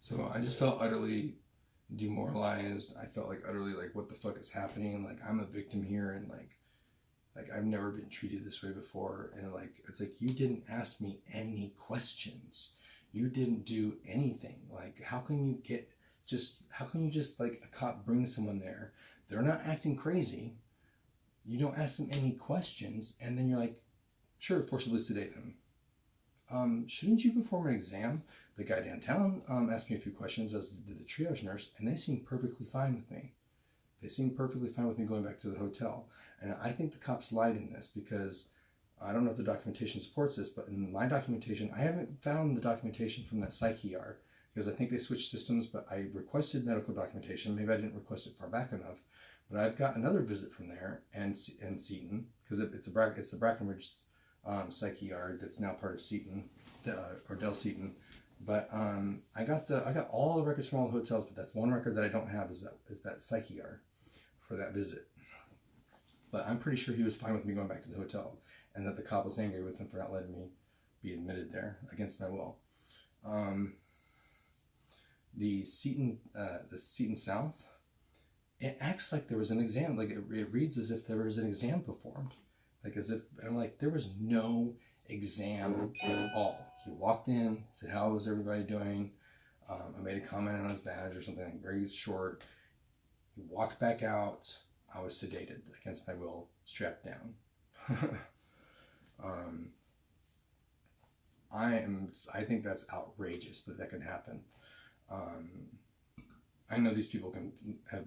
So I just felt utterly demoralized. I felt like utterly like, what the fuck is happening? Like, I'm a victim here, and like I've never been treated this way before. And like, it's like, you didn't ask me any questions. You didn't do anything. Like, how can you just like, a cop brings someone there, they're not acting crazy, you don't ask them any questions, and then you're like, sure, forcibly sedate them. Shouldn't you perform an exam? The guy downtown asked me a few questions, as did the triage nurse, and they seemed perfectly fine with me. They seemed perfectly fine with me going back to the hotel. And I think the cops lied in this, because I don't know if the documentation supports this, but in my documentation, I haven't found the documentation from that psych ER, because I think they switched systems, but I requested medical documentation. Maybe I didn't request it far back enough, but I've got another visit from there and Seton, because it's the Brackenridge psych ER that's now part of Seton, or Del Seton. But I got all the records from all the hotels, but that's one record that I don't have, is that psych ER for that visit. But I'm pretty sure he was fine with me going back to the hotel, and that the cop was angry with him for not letting me be admitted there against my will. The Seton South, it acts like there was an exam. Like, it reads as if there was an exam performed. Like, as if, and I'm like, there was no exam at all. He walked in, said, how was everybody doing? I made a comment on his badge or something, like, very short. He walked back out. I was sedated against my will, strapped down. I think that's outrageous that can happen. I know these people can have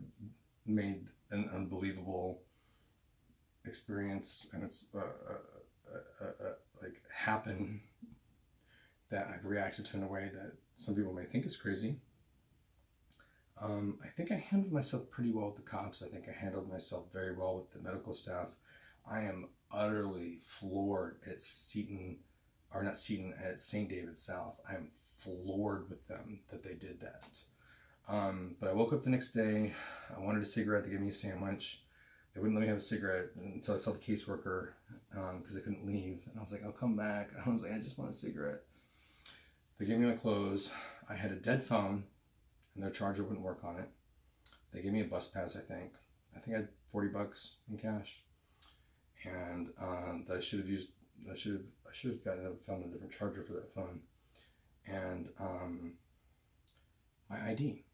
made an unbelievable experience, and it's like, happen, that I've reacted to in a way that some people may think is crazy. I think I handled myself pretty well with the cops. I think I handled myself very well with the medical staff. I am utterly floored at Seton, or not Seton, at St. David's South. I am floored with them that they did that. But I woke up the next day. I wanted a cigarette. They gave me a sandwich. They wouldn't let me have a cigarette until I saw the caseworker, because I couldn't leave. And I was like, I'll come back. I was like, I just want a cigarette. They gave me my clothes. I had a dead phone, and their charger wouldn't work on it. They gave me a bus pass, I think. I had $40 in cash, and that I should have used. I should have found a different charger for that phone, and my ID.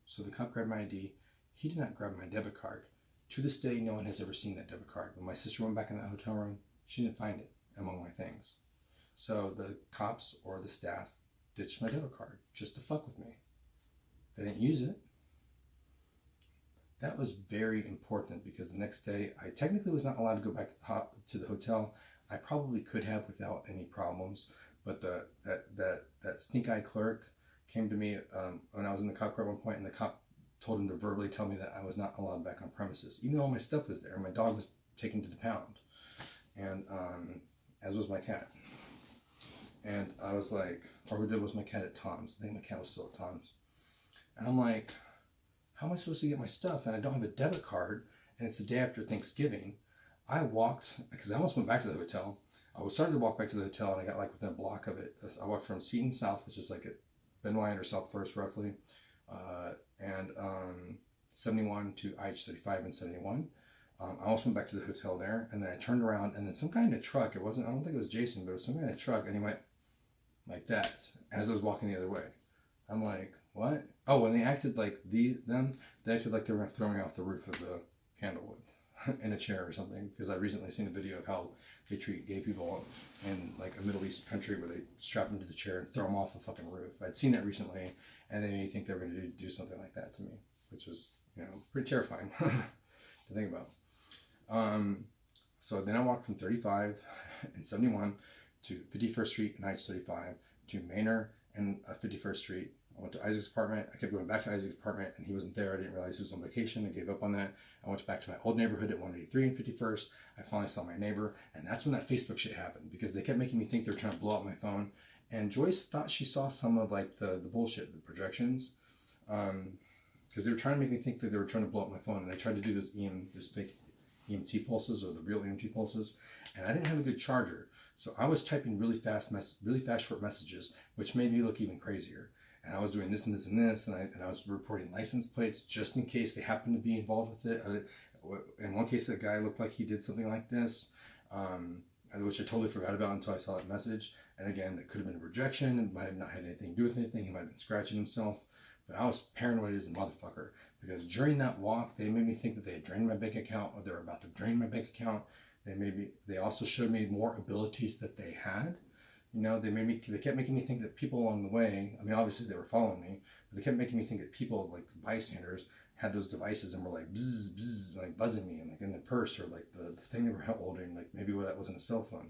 So the cop grabbed my ID. He did not grab my debit card. To this day, no one has ever seen that debit card. When my sister went back in that hotel room, she didn't find it among my things. So the cops or the staff ditched my debit card just to fuck with me. They didn't use it. That was very important, because the next day, I technically was not allowed to go back to the hotel. I probably could have without any problems, but that stink-eyed clerk came to me when I was in the cop car at one point, and the cop told him to verbally tell me that I was not allowed back on premises, even though all my stuff was there. My dog was taken to the pound, and as was my cat. And I was like, or was my cat at Tom's? I think my cat was still at Tom's. And I'm like, how am I supposed to get my stuff? And I don't have a debit card, and it's the day after Thanksgiving. I walked, because I almost went back to the hotel. I was starting to walk back to the hotel, and I got like within a block of it. I walked from Seton South, which is like at Benoit or South First roughly, and 71 to IH-35 and 71. I almost went back to the hotel there, and then I turned around, and then some guy in a truck, I don't think it was Jason, but it was some guy in a truck, and he went like that as I was walking the other way. I'm like, what? Oh, and they acted like they acted like they were throwing me off the roof of the Candlewood in a chair or something, because I've recently seen a video of how they treat gay people in like a Middle East country, where they strap them to the chair and throw them off a fucking roof. I'd seen that recently, and they made me think they were going to do something like that to me, which was, pretty terrifying to think about. So then I walked from 35 and 71 to 51st Street and IH-35 to Manor and 51st Street. I went to Isaac's apartment. I kept going back to Isaac's apartment, and he wasn't there. I didn't realize he was on vacation. I gave up on that. I went back to my old neighborhood at 183 and 51st. I finally saw my neighbor, and that's when that Facebook shit happened, because they kept making me think they were trying to blow up my phone. And Joyce thought she saw some of like the bullshit, the projections, because they were trying to make me think that they were trying to blow up my phone, and they tried to do those fake EMT pulses, or the real EMT pulses, and I didn't have a good charger, so I was typing really fast short messages, which made me look even crazier. and I was doing this and this and this, and I was reporting license plates just in case they happened to be involved with it. In one case, a guy looked like he did something like this, which I totally forgot about until I saw that message. And again, it could have been a rejection. It might have not had anything to do with anything. He might have been scratching himself. But I was paranoid as a motherfucker, because during that walk, they made me think that they had drained my bank account, or they were about to drain my bank account. They also showed me more abilities that they had. You know, they kept making me think that people along the way, I mean, obviously they were following me, but they kept making me think that people, like bystanders, had those devices and were like bzz, bzz, like buzzing me, and like in the purse, or like the thing they were holding, like maybe that wasn't a cell phone.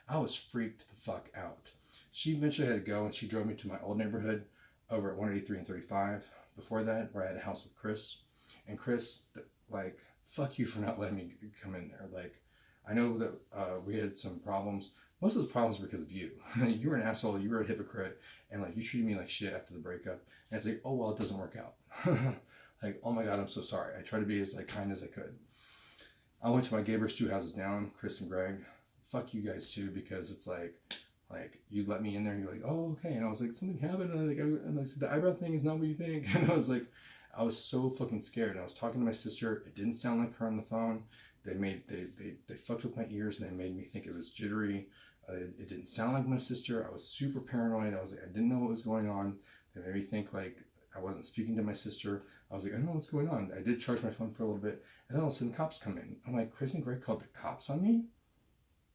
I was freaked the fuck out. She eventually had to go, and she drove me to my old neighborhood over at 183 and 35. Before that, where I had a house with Chris. And Chris, like, fuck you for not letting me come in there. Like, I know that we had some problems. Most of those problems were because of you. You were an asshole. You were a hypocrite. And, like, you treated me like shit after the breakup. And it's like, oh, well, it doesn't work out. Like, oh, my God, I'm so sorry. I tried to be as, like, kind as I could. I went to my neighbors 2 houses down, Chris and Greg. Fuck you guys, too, because it's like you let me in there and you're like, oh, okay. And I was like, something happened. And I said, the eyebrow thing is not what you think. And I was like, I was so fucking scared. And I was talking to my sister. It didn't sound like her on the phone. They fucked with my ears, and they made me think it was jittery. It didn't sound like my sister. I was super paranoid. I didn't know what was going on. They made me think like I wasn't speaking to my sister. I was like, I don't know what's going on. I did charge my phone for a little bit, and then all of a sudden cops come in. I'm like, Chris and Greg called the cops on me?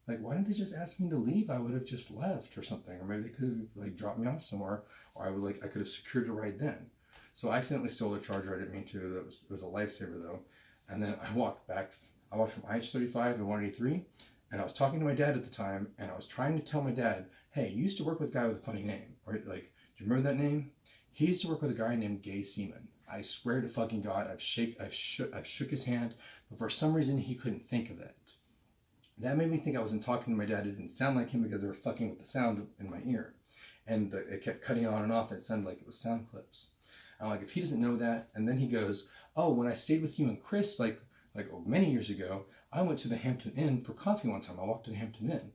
Like, why didn't they just ask me to leave? I would have just left or something. Or maybe they could have like dropped me off somewhere, or I could have secured a ride then. So I accidentally stole their charger. I didn't mean to. It was a lifesaver though. And then I walked back. I walked from IH-35 and 183, and I was talking to my dad at the time, and I was trying to tell my dad, hey, you used to work with a guy with a funny name. Or like, do you remember that name? He used to work with a guy named Gay Seaman. I swear to fucking God, I've shook his hand, but for some reason he couldn't think of it. That made me think I wasn't talking to my dad. It didn't sound like him because they were fucking with the sound in my ear. And it kept cutting on and off. It sounded like it was sound clips. I'm like, if he doesn't know that, and then he goes, oh, when I stayed with you and Chris, like many years ago, I went to the Hampton Inn for coffee one time. I walked to the Hampton Inn.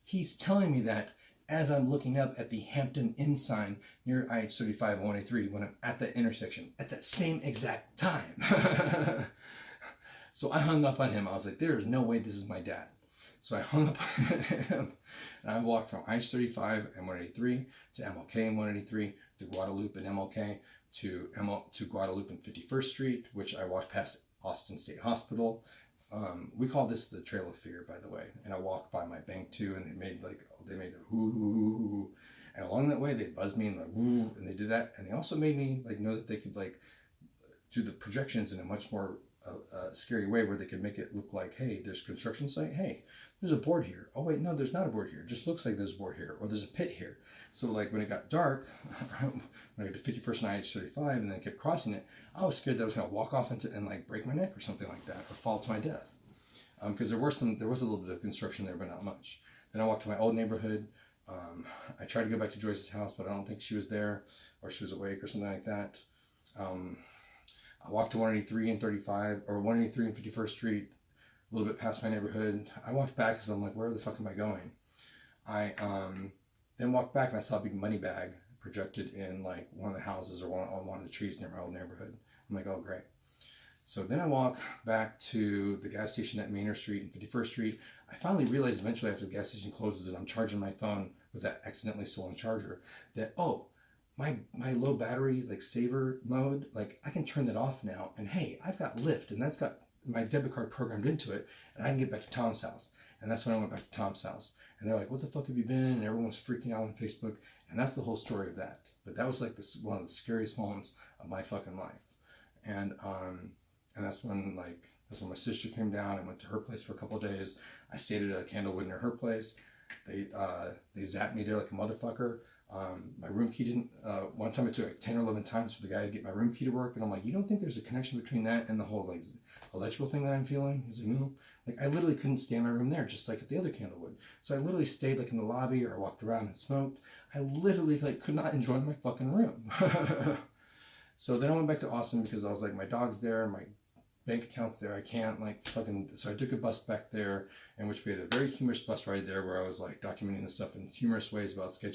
He's telling me that as I'm looking up at the Hampton Inn sign near IH-35 and 183 when I'm at that intersection at that same exact time. So I hung up on him. I was like, there is no way this is my dad. So I hung up on him, and I walked from IH-35 and 183 to MLK and 183 to Guadalupe and MLK to Guadalupe and 51st Street, which I walked past Austin State Hospital. We call this the Trail of Fear, by the way. And I walked by my bank too, and they made the hoo, and along that way they buzzed me and like woo, and they did that, and they also made me like know that they could like do the projections in a much more scary way, where they could make it look like, hey, there's a construction site, hey, there's a board here, oh wait, no, there's not a board here, it just looks like there's a board here, or there's a pit here. So like when it got dark, when I got to 51st and IH-35 and then I kept crossing it, I was scared that I was going to walk off into and like break my neck or something like that, or fall to my death, because there was a little bit of construction there, but not much. Then I walked to my old neighborhood. I tried to go back to Joyce's house, but I don't think she was there, or she was awake or something like that. I walked to 183 and 35, or 183 and 51st Street, a little bit past my neighborhood. I walked back because I'm like, where the fuck am I going? I then walked back and I saw a big money bag projected in like one of the houses or on one of the trees near my old neighborhood. I'm like, oh great. So then I walk back to the gas station at Manor Street and 51st Street. I finally realized eventually after the gas station closes and I'm charging my phone with that accidentally stolen charger that, oh, my low battery, like saver mode, like I can turn that off now. And hey, I've got Lyft, and that's got my debit card programmed into it, and I can get back to Tom's house. And that's when I went back to Tom's house. And they're like, what the fuck have you been? And everyone was freaking out on Facebook. And that's the whole story of that. But that was like one of the scariest moments of my fucking life. And that's when my sister came down. I went to her place for a couple of days. I stayed at a Candlewood near her place. They zapped me there like a motherfucker. My room key didn't, one time it took like 10 or 11 times for the guy to get my room key to work. And I'm like, you don't think there's a connection between that and the whole like electrical thing that I'm feeling? He's like, no. Like I literally couldn't stay in my room there, just like at the other Candlewood. So I literally stayed like in the lobby, or I walked around and smoked. I literally like could not enjoy my fucking room. So then I went back to Austin because I was like, my dog's there, my bank account's there, I can't like fucking, so I took a bus back there, in which we had a very humorous bus ride there where I was like documenting the stuff in humorous ways about sketchy